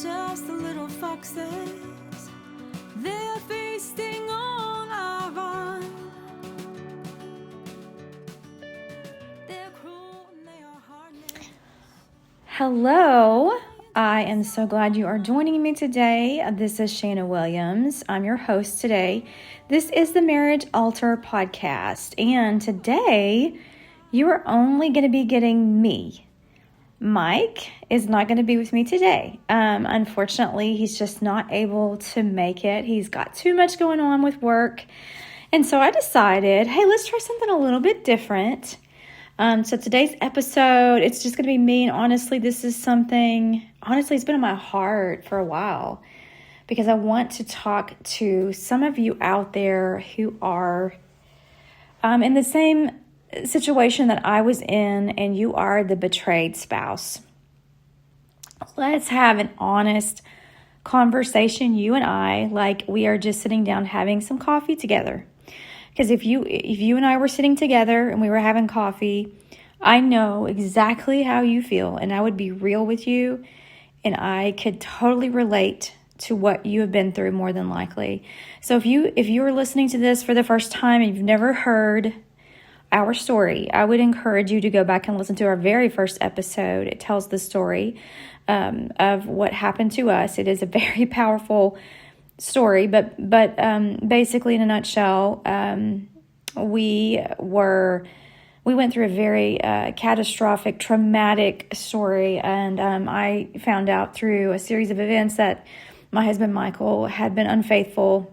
just the little foxes. They're feasting on our vine. They're cruel and they are heartless. Hello, I am so glad you are joining me today. This is Shanna Williams. I'm your host today. This is the Marriage Altar podcast, and today you are only going to be getting me. Mike is not going to be with me today. Unfortunately, he's just not able to make it. He's got too much going on with work, and so I decided, hey, let's try something a little bit different. So today's episode, it's just going to be me, and honestly, this is something, it's been on my heart for a while, because I want to talk to some of you out there who are in the same situation that I was in, and you are the betrayed spouse. Let's have an honest conversation, you and I, like we are just sitting down having some coffee together. Because if you and I were sitting together and we were having coffee, I know exactly how you feel, and I would be real with you, and I could totally relate to what you have been through, more than likely. So if you are listening to this for the first time and you've never heard our story, I would encourage you to go back and listen to our very first episode. It tells the story of what happened to us. It is a very powerful story, but basically in a nutshell, we went through a very catastrophic, traumatic story, and I found out through a series of events that my husband Michael had been unfaithful,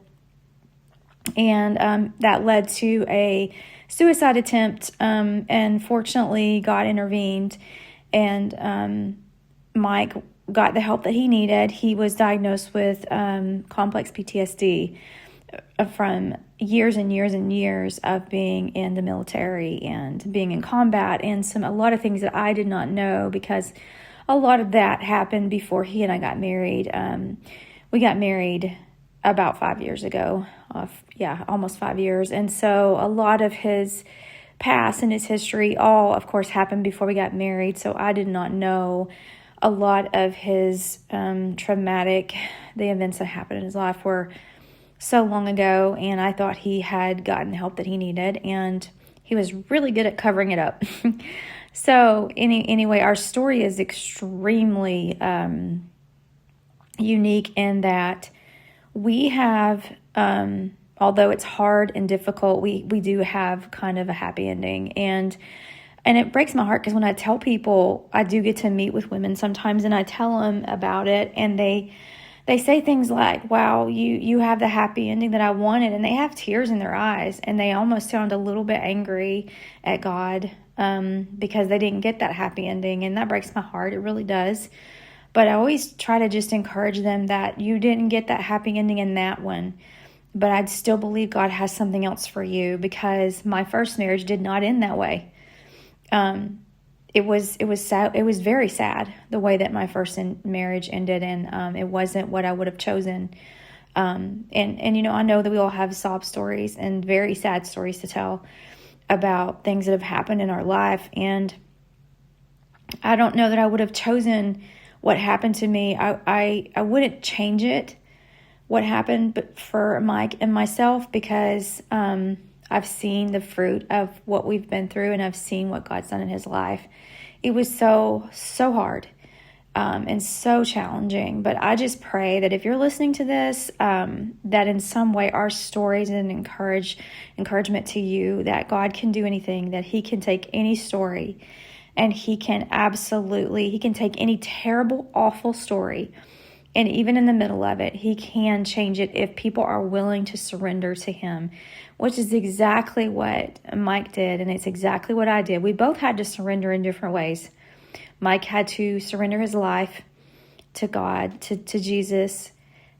and that led to a suicide attempt, and fortunately God intervened, and Mike got the help that he needed. He was diagnosed with complex PTSD from years and years and years of being in the military and being in combat, and a lot of things that I did not know, because a lot of that happened before he and I got married. We got married about 5 years ago. Almost 5 years. And so a lot of his past and his history all, of course, happened before we got married. So I did not know a lot of his the events that happened in his life were so long ago, and I thought he had gotten the help that he needed, and he was really good at covering it up. So anyway, our story is extremely unique in that we have, although it's hard and difficult, we do have kind of a happy ending. And it breaks my heart, because when I tell people, I do get to meet with women sometimes, and I tell them about it, and they say things like, wow, you have the happy ending that I wanted, and they have tears in their eyes, and they almost sound a little bit angry at God because they didn't get that happy ending, and that breaks my heart. It really does. But I always try to just encourage them that you didn't get that happy ending in that one, but I still believe God has something else for you, because my first marriage did not end that way. It was sad. It was very sad the way that my first marriage ended, and it wasn't what I would have chosen. And I know that we all have sob stories and very sad stories to tell about things that have happened in our life, and I don't know that I would have chosen what happened to me. I wouldn't change it, what happened, but for Mike and myself, because I've seen the fruit of what we've been through, and I've seen what God's done in his life. It was so hard and so challenging. But I just pray that if you're listening to this, that in some way our stories and encouragement to you, that God can do anything, that he can take any story, and he can take any terrible, awful story, and even in the middle of it, he can change it if people are willing to surrender to him, which is exactly what Mike did, and it's exactly what I did. We both had to surrender in different ways. Mike had to surrender his life to God, to Jesus,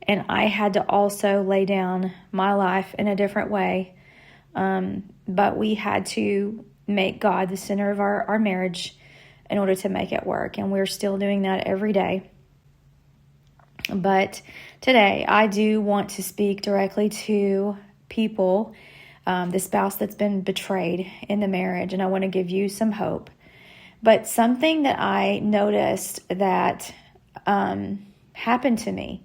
and I had to also lay down my life in a different way. But we had to make God the center of our marriage in order to make it work, and we're still doing that every day. But today, I do want to speak directly to people, the spouse that's been betrayed in the marriage, and I want to give you some hope. But something that I noticed that happened to me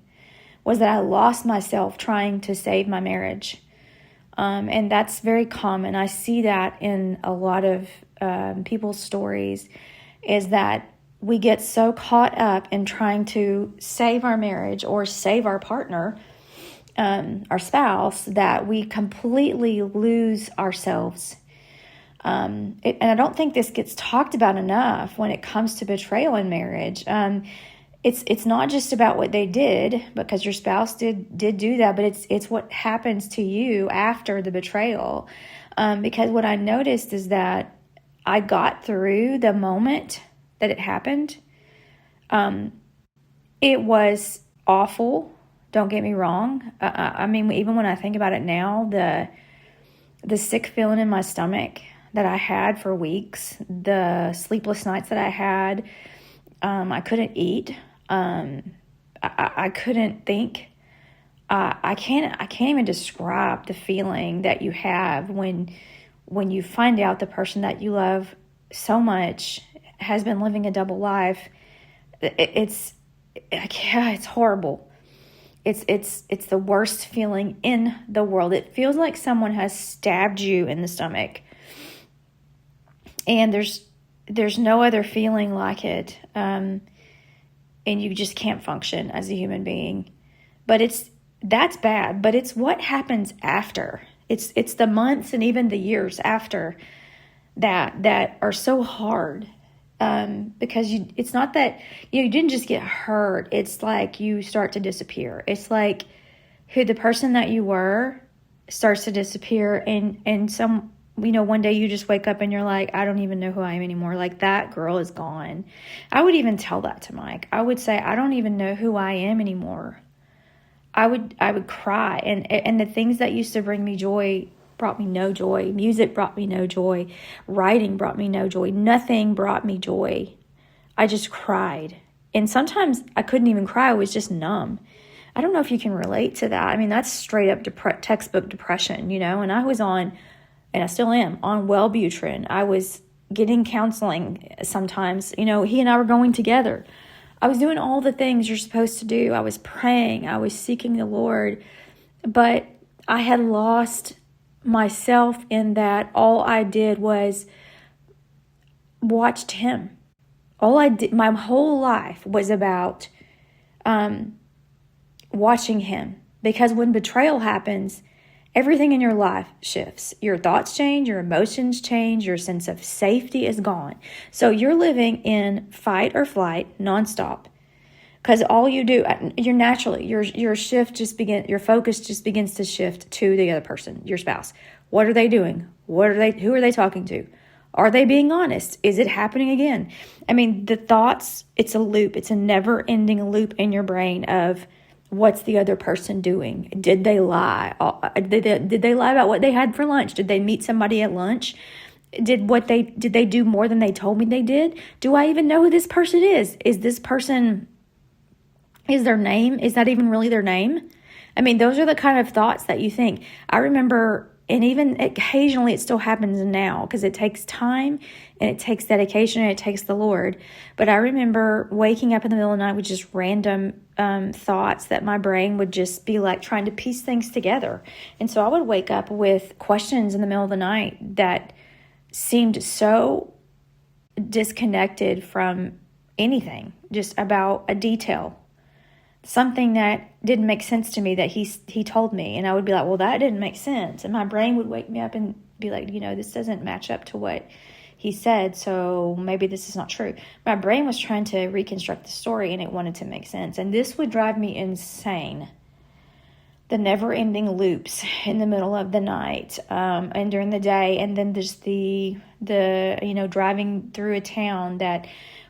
was that I lost myself trying to save my marriage. And that's very common. I see that in a lot of people's stories, is that we get so caught up in trying to save our marriage or save our partner, our spouse, that we completely lose ourselves. And I don't think this gets talked about enough when it comes to betrayal in marriage. It's not just about what they did, because your spouse did do that, but it's what happens to you after the betrayal. Because what I noticed is that I got through the moment that it happened. It was awful. Don't get me wrong. I mean, even when I think about it now, the sick feeling in my stomach that I had for weeks, the sleepless nights that I had, I couldn't eat. I couldn't think. I can't even describe the feeling that you have when you find out the person that you love so much has been living a double life. It's horrible. It's the worst feeling in the world. It feels like someone has stabbed you in the stomach, and there's no other feeling like it. And you just can't function as a human being. But that's bad, but it's what happens after. It's the months and even the years after that are so hard. Because it's not that you didn't just get hurt. It's like you start to disappear. It's like who the person that you were starts to disappear, and some, one day you just wake up and you're like, I don't even know who I am anymore. Like, that girl is gone. I would even tell that to Mike. I would say, I don't even know who I am anymore. I would cry, and the things that used to bring me joy brought me no joy. Music brought me no joy. Writing brought me no joy. Nothing brought me joy. I just cried. And sometimes I couldn't even cry. I was just numb. I don't know if you can relate to that. I mean, that's straight up textbook depression, and I was on, and I still am, on Wellbutrin. I was getting counseling sometimes. He and I were going together. I was doing all the things you're supposed to do. I was praying. I was seeking the Lord. But I had lost myself in that all I did was watched him. All I did, my whole life was about watching him. Because when betrayal happens, everything in your life shifts. Your thoughts change, your emotions change, your sense of safety is gone. So you're living in fight or flight nonstop. Because all you do, your focus just begins to shift to the other person, your spouse. What are they doing? Who are they talking to? Are they being honest? Is it happening again? I mean, the thoughts, it's a loop. It's a never-ending loop in your brain of what's the other person doing? Did they lie? Did they lie about what they had for lunch? Did they meet somebody at lunch? Did they do more than they told me they did? Do I even know who this person is? Is their name, is that even really their name? I mean, those are the kind of thoughts that you think. I remember, and even occasionally it still happens now, because it takes time and it takes dedication and it takes the Lord. But I remember waking up in the middle of the night with just random thoughts that my brain would just be like trying to piece things together. And so I would wake up with questions in the middle of the night that seemed so disconnected from anything, just about a detail. Something that didn't make sense to me that he told me. And I would be like, well, that didn't make sense. And my brain would wake me up and be like, this doesn't match up to what he said. So maybe this is not true. My brain was trying to reconstruct the story, and it wanted to make sense. And this would drive me insane. The never-ending loops in the middle of the night and during the day. And then there's the driving through a town that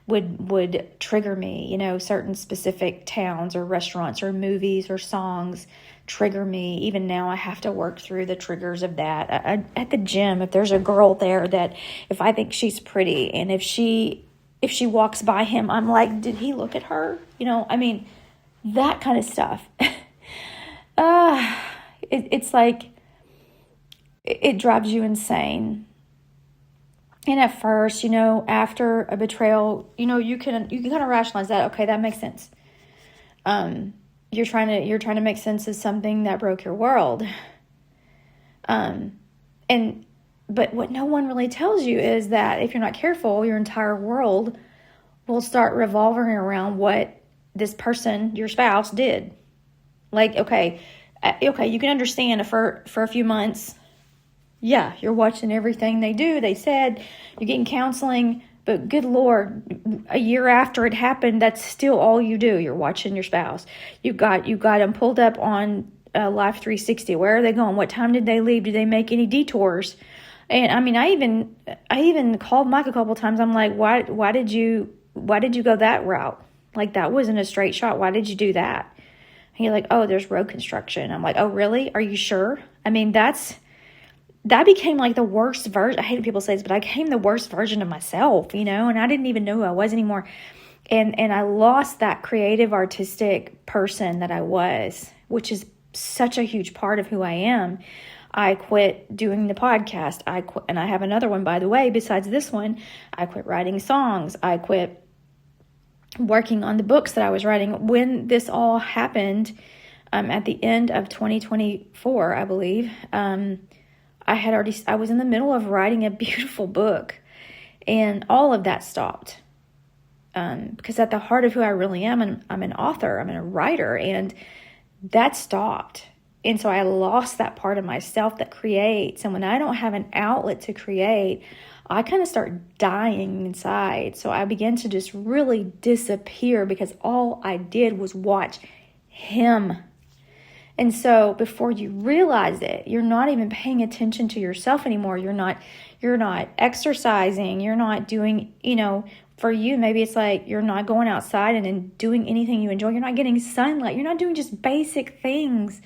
would trigger me, certain specific towns or restaurants or movies or songs trigger me. Even now I have to work through the triggers of that. At the gym, if there's a girl there that if I think she's pretty, and if she walks by him, I'm like, did he look at her? That kind of stuff. It's like, it drives you insane. And at first, after a betrayal, you can kind of rationalize that. Okay, that makes sense. you're trying to make sense of something that broke your world. But what no one really tells you is that if you're not careful, your entire world will start revolving around what this person, your spouse, did. Like, okay, you can understand for a few months, yeah, you're watching everything they do, they said, you're getting counseling, but good Lord, a year after it happened, that's still all you do. You're watching your spouse. You got them pulled up on Life 360. Where are they going? What time did they leave? Did they make any detours? And I mean, I even called Mike a couple times. I'm like, why did you go that route? Like, that wasn't a straight shot. Why did you do that? And you're like, oh, there's road construction. I'm like, oh, really? Are you sure? I mean, that became like the worst version. I hate when people say this, but I became the worst version of myself, and I didn't even know who I was anymore. And I lost that creative, artistic person that I was, which is such a huge part of who I am. I quit doing the podcast. I quit, and I have another one, by the way, besides this one. I quit writing songs. I quit working on the books that I was writing. When this all happened, at the end of 2024, I believe, I was in the middle of writing a beautiful book, and all of that stopped. Because at the heart of who I really am, I'm an author, I'm a writer, and that stopped. And so I lost that part of myself that creates. And when I don't have an outlet to create, I kind of start dying inside. So I began to just really disappear because all I did was watch him. And so before you realize it, you're not even paying attention to yourself anymore. You're not exercising. You're not doing, for you, maybe it's like you're not going outside and doing anything you enjoy. You're not getting sunlight. You're not doing just basic things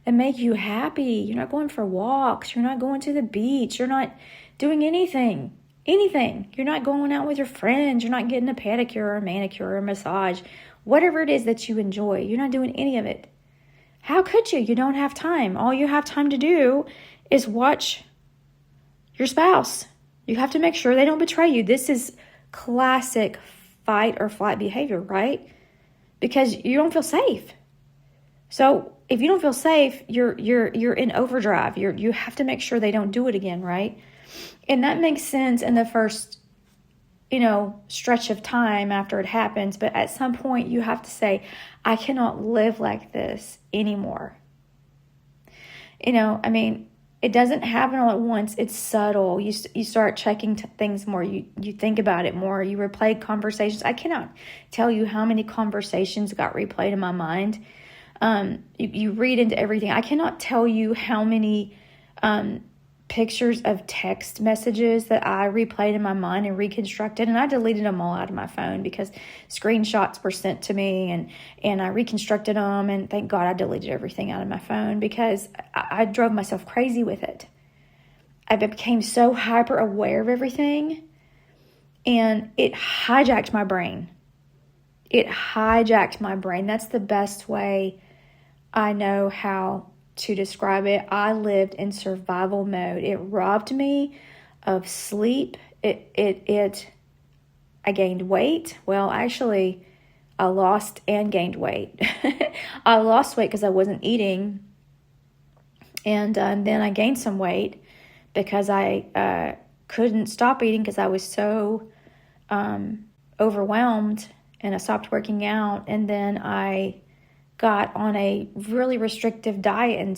that make you happy. You're not going for walks. You're not going to the beach. You're not doing anything. You're not going out with your friends. You're not getting a pedicure or a manicure or a massage. Whatever it is that you enjoy, you're not doing any of it. How could you? You don't have time. All you have time to do is watch your spouse. You have to make sure they don't betray you. This is classic fight or flight behavior, right? Because you don't feel safe. So if you don't feel safe, you're in overdrive. You have to make sure they don't do it again, right? And that makes sense in the first, stretch of time after it happens. But at some point you have to say, I cannot live like this anymore. It doesn't happen all at once. It's subtle. You start checking things more. You think about it more. You replay conversations. I cannot tell you how many conversations got replayed in my mind. You read into everything. I cannot tell you how many pictures of text messages that I replayed in my mind and reconstructed, and I deleted them all out of my phone because screenshots were sent to me, and I reconstructed them, and thank God I deleted everything out of my phone because I drove myself crazy with it. I became so hyper aware of everything, and it hijacked my brain. That's the best way I know how to describe it. I lived in survival mode. It robbed me of sleep. I gained weight. Well, actually, I lost and gained weight. I lost weight because I wasn't eating. And then I gained some weight because I couldn't stop eating because I was so overwhelmed, and I stopped working out. And then I got on a really restrictive diet and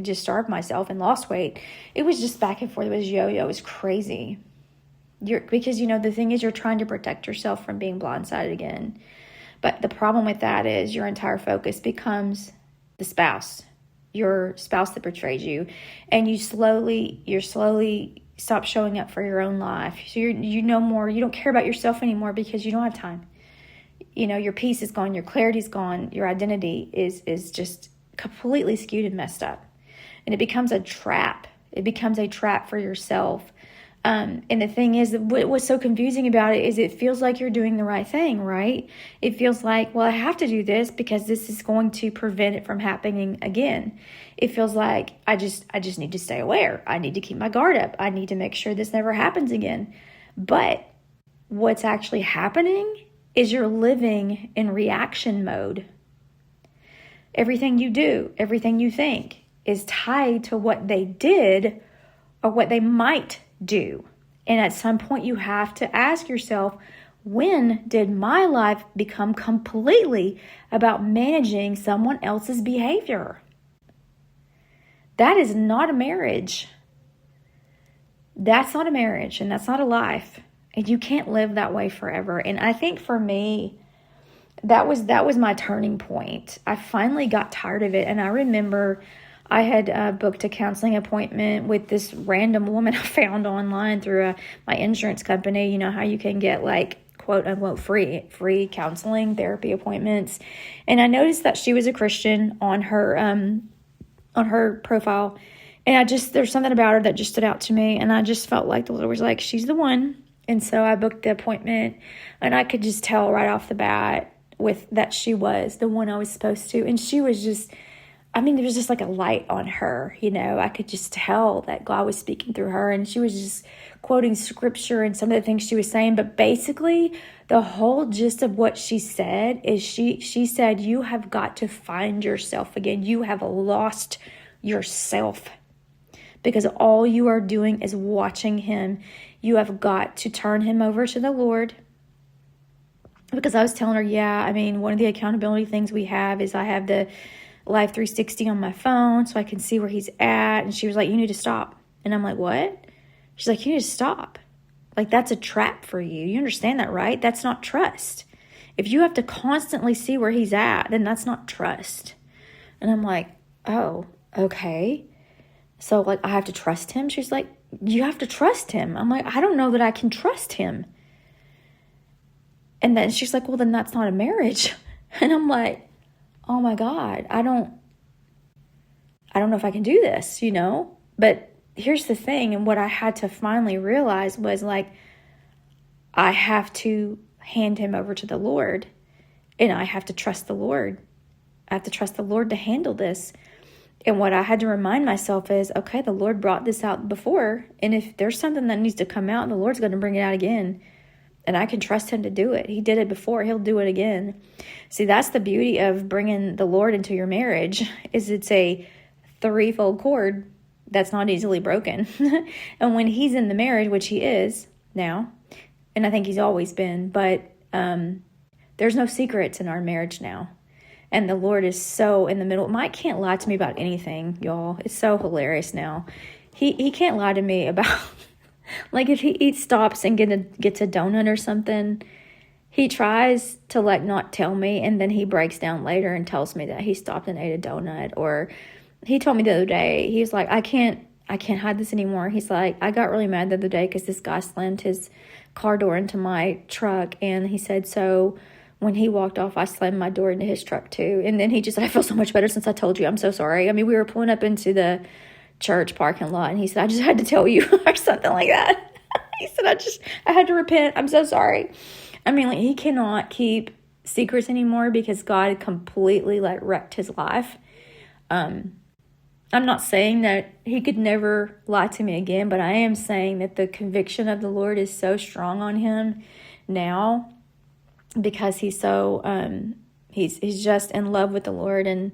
just starved myself and lost weight. It was just back and forth. It was yo-yo. It was crazy. Because the thing is, you're trying to protect yourself from being blindsided again. But the problem with that is your entire focus becomes the spouse, your spouse that betrayed you. And you're slowly stop showing up for your own life. So you don't care about yourself anymore because you don't have time. Your peace is gone, your clarity is gone, your identity is just completely skewed and messed up. And it becomes a trap. It becomes a trap for yourself. And the thing is, what's so confusing about it is it feels like you're doing the right thing, right? It feels like, well, I have to do this because this is going to prevent it from happening again. It feels like I just need to stay aware. I need to keep my guard up. I need to make sure this never happens again. But what's actually happening is you're living in reaction mode. Everything you do, everything you think is tied to what they did or what they might do. And at some point you have to ask yourself, when did my life become completely about managing someone else's behavior? That is not a marriage. That's not a marriage, and that's not a life. And you can't live that way forever. And I think for me, that was my turning point. I finally got tired of it. And I remember I had booked a counseling appointment with this random woman I found online through my insurance company. You know how you can get like quote unquote free counseling therapy appointments. And I noticed that she was a Christian on her profile. And there's something about her that just stood out to me. And I just felt like the Lord was like, she's the one. And so I booked the appointment, and I could just tell right off the bat that she was the one I was supposed to. And she was just, there was just like a light on her, I could just tell that God was speaking through her, and she was just quoting scripture and some of the things she was saying. But basically the whole gist of what she said is she said, you have got to find yourself again. You have lost yourself because all you are doing is watching him. You have got to turn him over to the Lord. Because I was telling her, one of the accountability things we have is I have the Life 360 on my phone so I can see where he's at. And she was like, you need to stop. And I'm like, what? She's like, you need to stop. Like, that's a trap for you. You understand that, right? That's not trust. If you have to constantly see where he's at, then that's not trust. And I'm like, oh, okay. So, like, I have to trust him? She's like, you have to trust him. I'm like, I don't know that I can trust him. And then she's like, well, then that's not a marriage. And I'm like, oh my God, I don't know if I can do this, But here's the thing. And what I had to finally realize was like, I have to hand him over to the Lord, and I have to trust the Lord. I have to trust the Lord to handle this. And what I had to remind myself is, okay, the Lord brought this out before. And if there's something that needs to come out, the Lord's going to bring it out again. And I can trust him to do it. He did it before. He'll do it again. See, that's the beauty of bringing the Lord into your marriage, is it's a threefold cord that's not easily broken. And when he's in the marriage, which he is now, and I think he's always been, but there's no secrets in our marriage now. And the Lord is so in the middle. Mike can't lie to me about anything, y'all. It's so hilarious now. He can't lie to me about, like, if he stops and gets a donut or something, he tries to, like, not tell me, and then he breaks down later and tells me that he stopped and ate a donut. Or he told me the other day, he was like, I can't hide this anymore. He's like, I got really mad the other day because this guy slammed his car door into my truck, and he said, so when he walked off, I slammed my door into his truck too. And then he just said, I feel so much better since I told you. I'm so sorry. We were pulling up into the church parking lot, and he said, I just had to tell you, or something like that. He said, I had to repent. I'm so sorry. He cannot keep secrets anymore because God completely, like, wrecked his life. I'm not saying that he could never lie to me again, but I am saying that the conviction of the Lord is so strong on him now, because he's so he's just in love with the Lord. And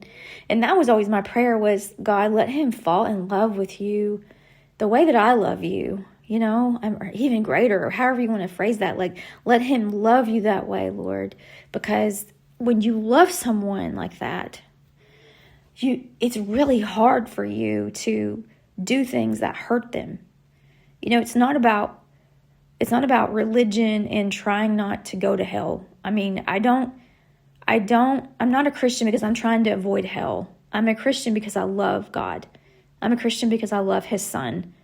that was always my prayer, was, God, let him fall in love with you the way that I love you, or even greater, or however you want to phrase that. Like, let him love you that way, Lord, because when you love someone like that, it's really hard for you to do things that hurt them. It's not about religion and trying not to go to hell. I'm not a Christian because I'm trying to avoid hell. I'm a Christian because I love God. I'm a Christian because I love his son.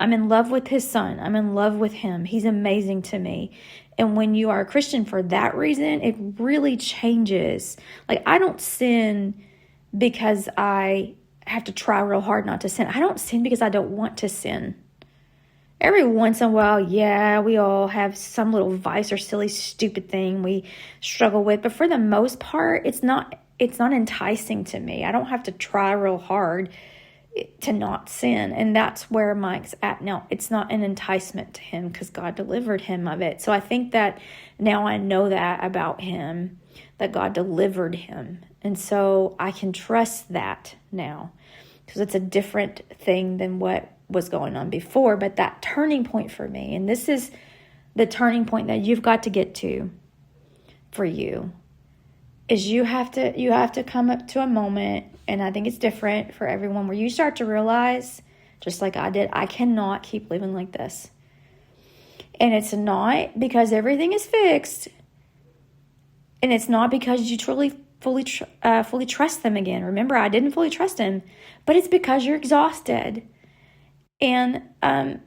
I'm in love with his son. I'm in love with him. He's amazing to me. And when you are a Christian for that reason, it really changes. Like, I don't sin because I have to try real hard not to sin. I don't sin because I don't want to sin. Every once in a while, yeah, we all have some little vice or silly, stupid thing we struggle with. But for the most part, it's not enticing to me. I don't have to try real hard to not sin. And that's where Mike's at now. It's not an enticement to him because God delivered him of it. So I think that now I know that about him, that God delivered him. And so I can trust that now, because it's a different thing than what was going on before. But that turning point for me, and this is the turning point that you've got to get to for you, is you have to come up to a moment, and I think it's different for everyone, where you start to realize, just like I did, I cannot keep living like this. And it's not because everything is fixed, and it's not because you fully trust them again. Remember, I didn't fully trust him, but it's because you're exhausted. And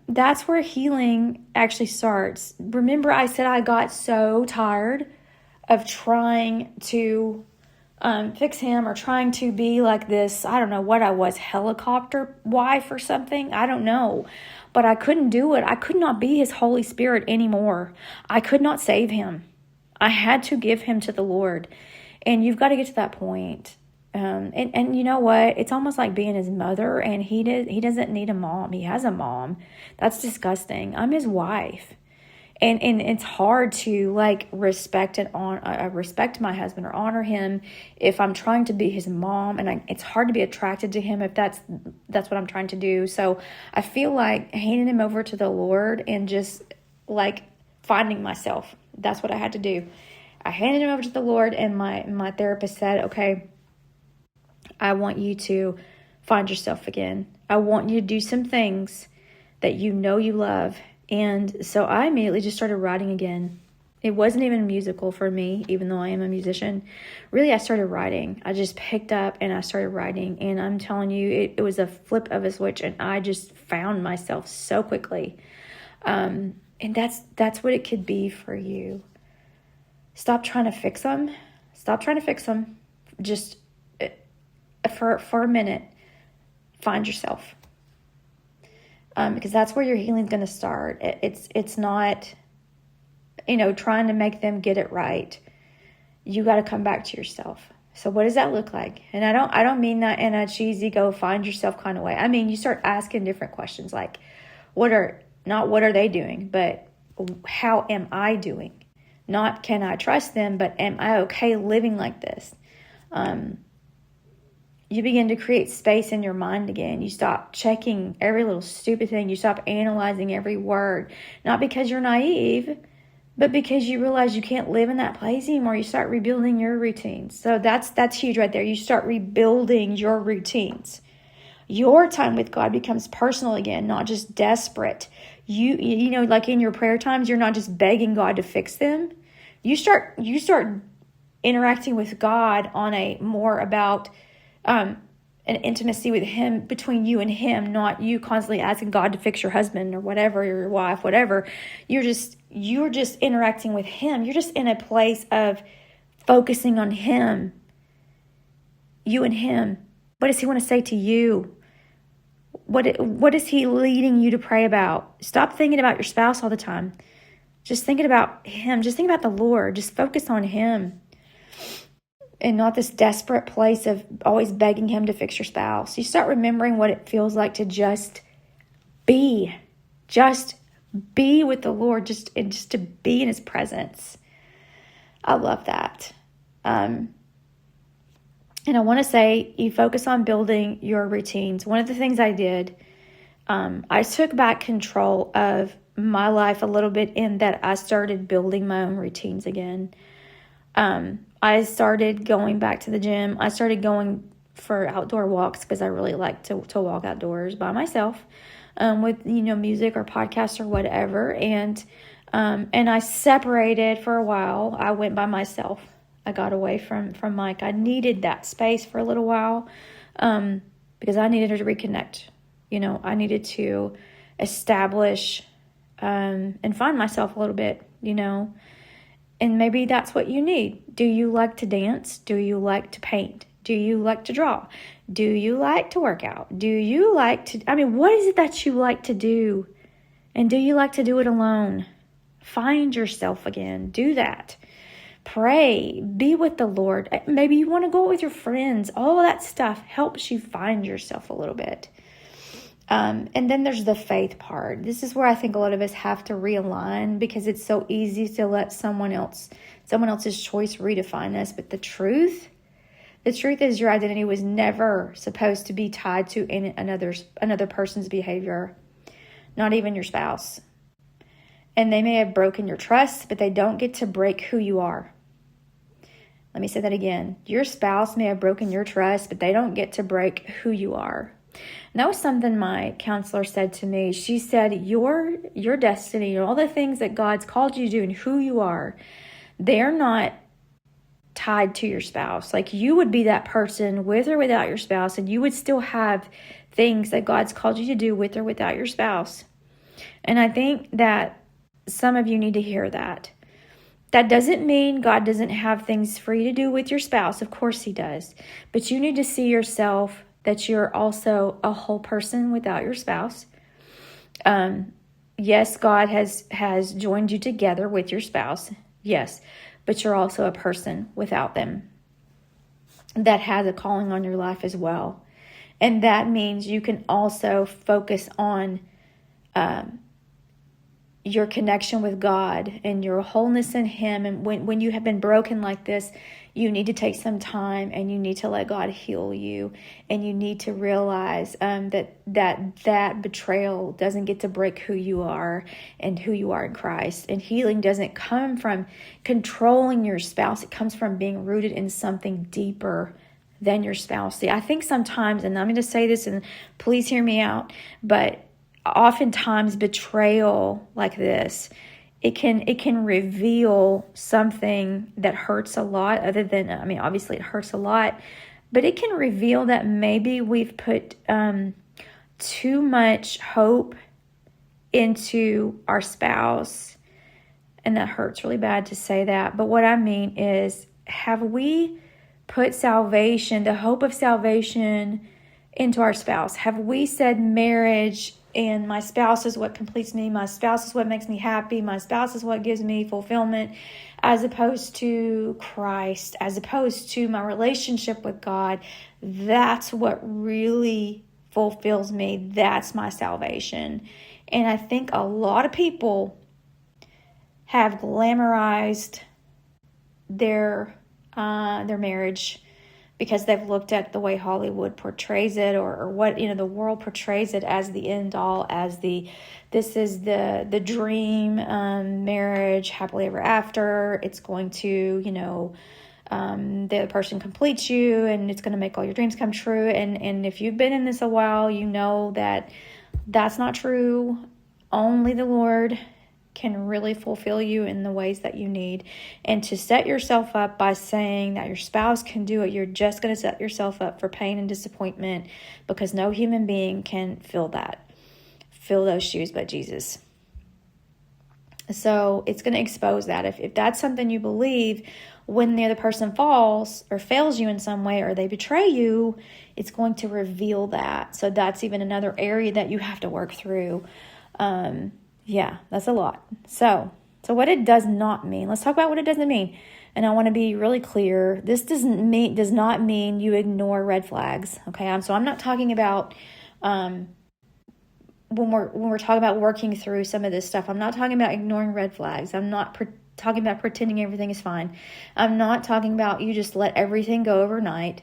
that's where healing actually starts. Remember, I said I got so tired of trying to fix him, or trying to be like this, I don't know what I was, helicopter wife or something. I don't know. But I couldn't do it. I could not be his Holy Spirit anymore. I could not save him. I had to give him to the Lord. And you've got to get to that point. And you know what? It's almost like being his mother, and he doesn't need a mom. He has a mom. That's disgusting. I'm his wife. And it's hard to respect my husband or honor him if I'm trying to be his mom, and it's hard to be attracted to him if that's what I'm trying to do. So I feel like handing him over to the Lord and just finding myself. That's what I had to do. I handed him over to the Lord, and my therapist said, okay, I want you to find yourself again. I want you to do some things that you know you love. And so I immediately just started writing again. It wasn't even a musical for me, even though I am a musician. Really, I started writing. I just picked up and I started writing. And I'm telling you, it was a flip of a switch, and I just found myself so quickly. And that's what it could be for you. Stop trying to fix them. Stop trying to fix them. Just for a minute, find yourself. Because that's where your healing is going to start. It's not, trying to make them get it right. You got to come back to yourself. So what does that look like? And I don't mean that in a cheesy go find yourself kind of way. I mean, you start asking different questions, like what are they doing, but how am I doing? Not can I trust them, but am I okay living like this? You begin to create space in your mind again. You stop checking every little stupid thing. You stop analyzing every word. Not because you're naive, but because you realize you can't live in that place anymore. You start rebuilding your routines. So that's huge right there. You start rebuilding your routines. Your time with God becomes personal again, not just desperate. You know, like in your prayer times, you're not just begging God to fix them. You start interacting with God on a more about an intimacy with him, between you and him, not you constantly asking God to fix your husband or whatever, your wife, whatever. You're just interacting with him. You're just in a place of focusing on him, you and him. What does he want to say to you? What is he leading you to pray about? Stop thinking about your spouse all the time. Just thinking about him. Just think about the Lord. Just focus on him. And not this desperate place of always begging him to fix your spouse. You start remembering what it feels like to just be with the Lord, just to be in his presence. I love that. And I want to say, you focus on building your routines. One of the things I did, I took back control of my life a little bit, in that I started building my own routines again. I started going back to the gym. I started going for outdoor walks because I really like to walk outdoors by myself, with music or podcasts or whatever. And I separated for a while. I went by myself. I got away from Mike. I needed that space for a little while, because I needed to reconnect. I needed to establish and find myself a little bit. And maybe that's what you need. Do you like to dance? Do you like to paint? Do you like to draw? Do you like to work out? Do you like to, what is it that you like to do? And do you like to do it alone? Find yourself again. Do that. Pray. Be with the Lord. Maybe you want to go with your friends. All of that stuff helps you find yourself a little bit. And then there's the faith part. This is where I think a lot of us have to realign, because it's so easy to let someone else's choice redefine us. But the truth is your identity was never supposed to be tied to another person's behavior, not even your spouse. And they may have broken your trust, but they don't get to break who you are. Let me say that again. Your spouse may have broken your trust, but they don't get to break who you are. And that was something my counselor said to me. She said, your destiny, all the things that God's called you to do and who you are, they're not tied to your spouse. Like, you would be that person with or without your spouse, and you would still have things that God's called you to do with or without your spouse. And I think that some of you need to hear that. That doesn't mean God doesn't have things for you to do with your spouse. Of course he does. But you need to see yourself that you're also a whole person without your spouse. Yes, God has joined you together with your spouse. Yes, but you're also a person without them that has a calling on your life as well. And that means you can also focus on your connection with God and your wholeness in him. And when you have been broken like this, you need to take some time and you need to let God heal you. And you need to realize that betrayal doesn't get to break who you are and who you are in Christ. And healing doesn't come from controlling your spouse. It comes from being rooted in something deeper than your spouse. See, I think sometimes, and I'm going to say this, and please hear me out, but oftentimes betrayal like this, it can reveal something that hurts a lot, other than, obviously it hurts a lot, but it can reveal that maybe we've put too much hope into our spouse. And that hurts really bad to say that. But what I mean is, have we put salvation, the hope of salvation, into our spouse? Have we said marriage and my spouse is what completes me, my spouse is what makes me happy, my spouse is what gives me fulfillment, as opposed to Christ, as opposed to my relationship with God? That's what really fulfills me. That's my salvation. And I think a lot of people have glamorized their marriage because they've looked at the way Hollywood portrays it, or what the world portrays it as, the end all, as this is the dream marriage, happily ever after. It's going to the other person completes you, and it's going to make all your dreams come true. And if you've been in this a while, you know that that's not true. Only the Lord can really fulfill you in the ways that you need. And to set yourself up by saying that your spouse can do it, you're just going to set yourself up for pain and disappointment, because no human being can fill those shoes but Jesus. So it's going to expose that. If that's something you believe, when the other person falls or fails you in some way, or they betray you, it's going to reveal that. So that's even another area that you have to work through. Yeah, that's a lot. So what it does not mean. Let's talk about what it doesn't mean. And I want to be really clear. This does not mean you ignore red flags. Okay. So I'm not talking about when we're talking about working through some of this stuff. I'm not talking about ignoring red flags. I'm not talking about pretending everything is fine. I'm not talking about you just let everything go overnight.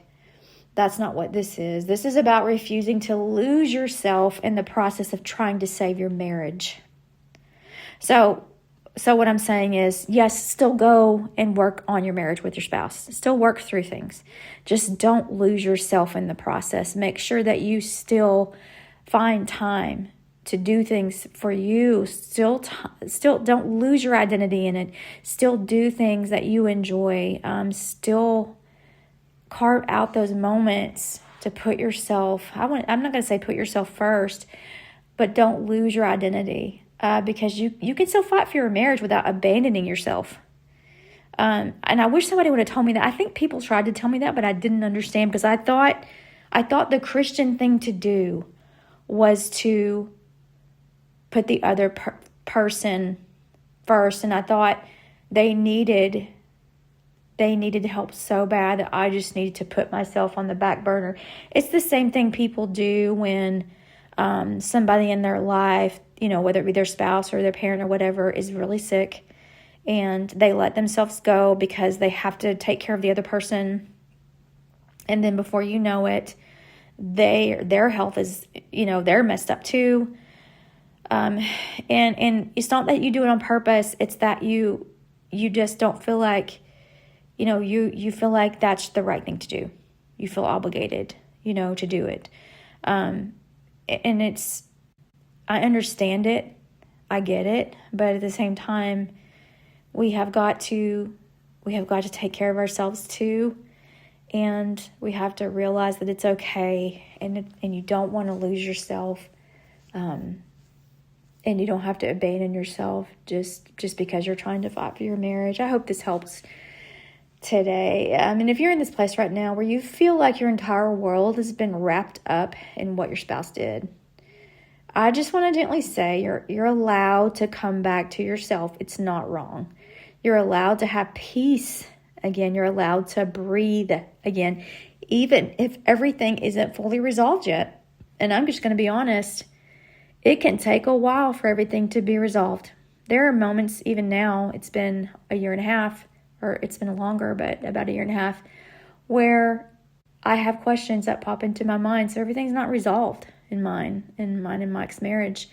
That's not what this is. This is about refusing to lose yourself in the process of trying to save your marriage. So what I'm saying is, yes, still go and work on your marriage with your spouse. Still work through things. Just don't lose yourself in the process. Make sure that you still find time to do things for you. Still don't lose your identity in it. Still do things that you enjoy. Still carve out those moments to put yourself, I'm not going to say put yourself first, but don't lose your identity. Because you can still fight for your marriage without abandoning yourself. And I wish somebody would have told me that. I think people tried to tell me that, but I didn't understand, because I thought the Christian thing to do was to put the other person first. And I thought they needed help so bad that I just needed to put myself on the back burner. It's the same thing people do when somebody in their life, whether it be their spouse or their parent or whatever, is really sick, and they let themselves go because they have to take care of the other person. And then before you know it, their health is, they're messed up too. And it's not that you do it on purpose. It's that you just don't feel like, you feel like that's the right thing to do. You feel obligated, to do it. And I understand it. I get it. But at the same time, we have got to take care of ourselves too. And we have to realize that it's okay. And you don't want to lose yourself. And you don't have to abandon yourself just because you're trying to fight for your marriage. I hope this helps today. And if you're in this place right now where you feel like your entire world has been wrapped up in what your spouse did, I just want to gently say you're allowed to come back to yourself. It's not wrong. You're allowed to have peace again. You're allowed to breathe again, even if everything isn't fully resolved yet. And I'm just going to be honest. It can take a while for everything to be resolved. There are moments, even now, it's been a year and a half, or it's been longer, but about a year and a half, where I have questions that pop into my mind. So everything's not resolved in mine and Mike's marriage.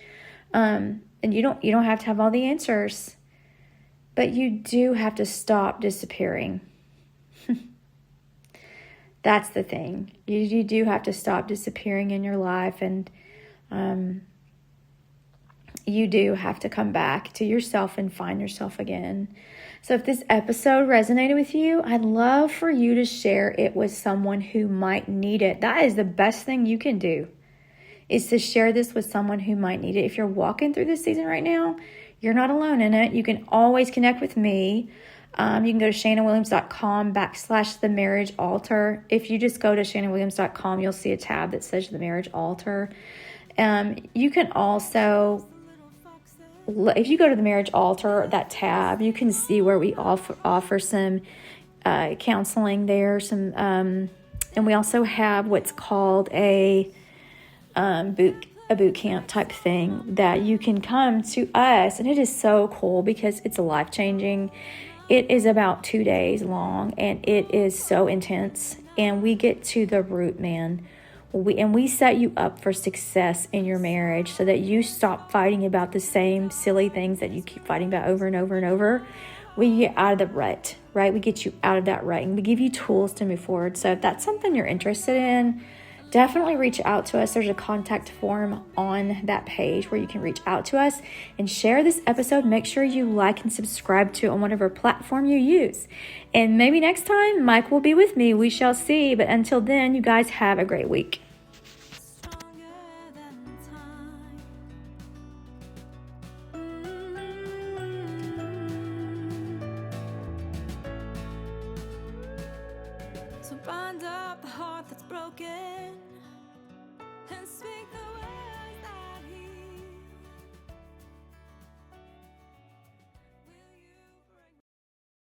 And you don't have to have all the answers, but you do have to stop disappearing. That's the thing. You do have to stop disappearing in your life, and you do have to come back to yourself and find yourself again. So if this episode resonated with you, I'd love for you to share it with someone who might need it. That is the best thing you can do, is to share this with someone who might need it. If you're walking through this season right now, you're not alone in it. You can always connect with me. You can go to shannonwilliams.com/the marriage altar. If you just go to shannonwilliams.com, you'll see a tab that says the marriage altar. You can also, if you go to the marriage altar, that tab, you can see where we offer some counseling there. And we also have what's called a boot camp type thing that you can come to us. And it is so cool because it's life-changing. It is about 2 days long, and it is so intense. And we get to the root, man. We set you up for success in your marriage so that you stop fighting about the same silly things that you keep fighting about over and over and over. We get out of the rut, right? We get you out of that rut, and we give you tools to move forward. So if that's something you're interested in, definitely reach out to us. There's a contact form on that page where you can reach out to us and share this episode. Make sure you like and subscribe to it on whatever platform you use. And maybe next time Mike will be with me. We shall see. But until then, you guys have a great week. So bind up the heart that's broken and speak the